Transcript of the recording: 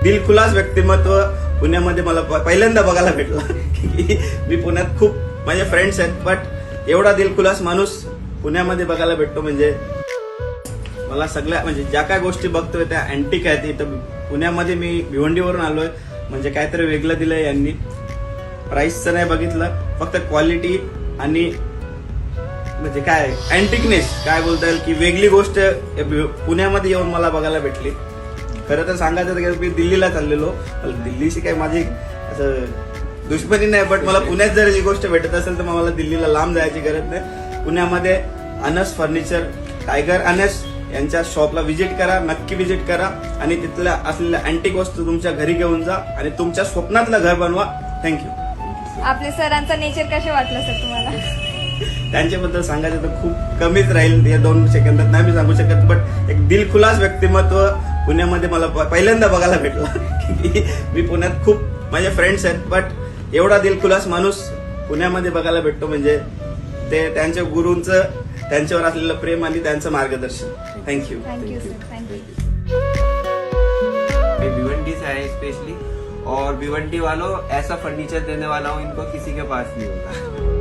दिलखुलास व्यक्तिमत्व पुण्यामध्ये मला पहिल्यांदा बघायला भेटलं. मी पुण्यात खूप माझे फ्रेंड्स आहेत, बट एवढा दिलखुलास माणूस पुण्यामध्ये बघायला भेटतो म्हणजे मला सगळ्या म्हणजे ज्या काय गोष्टी बघतोय त्या अँटिक आहेत. इथं पुण्यामध्ये मी भिवंडीवरून आलोय म्हणजे काहीतरी वेगळं दिलंय यांनी. प्राइसचं नाही बघितलं, फक्त क्वालिटी आणि म्हणजे काय अँटिकनेस काय बोलता येईल की वेगळी गोष्ट पुण्यामध्ये येऊन मला बघायला भेटली. खरं तर सांगायचं तर मी दिल्लीला चाललेलो, दिल्लीशी काय माझी असं दुश्मनी नाही, बट मला पुण्यात जर ही गोष्ट भेटत असेल तर मला दिल्लीला लांब जायची गरज नाही. पुण्यामध्ये अनस फर्निचर, टायगर अनस यांच्या शॉपला व्हिजिट करा, नक्की व्हिजिट करा आणि तिथल्या असलेल्या अँटिक वस्तू तुमच्या घरी घेऊन जा आणि तुमच्या स्वप्नातलं घर बनवा. थँक्यू. आपले सरांचा नेचर कसे वाटलं सर तुम्हाला? त्यांच्याबद्दल सांगायचं तर खूप कमीच राहील, या 2 सेकंदात नाही मी सांगू शकत, बट एक दिलखुलास व्यक्तिमत्व पुण्यामध्ये मला पहिल्यांदा बघायला भेटलं. मी पुण्यात खूप माझे फ्रेंड्स आहेत, बट एवढा दिलखुलास माणूस पुण्यामध्ये बघायला भेटतो म्हणजे ते त्यांच्या गुरूंचं त्यांच्यावर असलेलं प्रेम आणि त्यांचं मार्गदर्शन. Thank you. Thank you sir, thank you. Bhiwandi से आए स्पेशली, और भिवंडी वालों ऐसा फर्नीचर देने वाला हूँ इनको किसी के पास नहीं होता.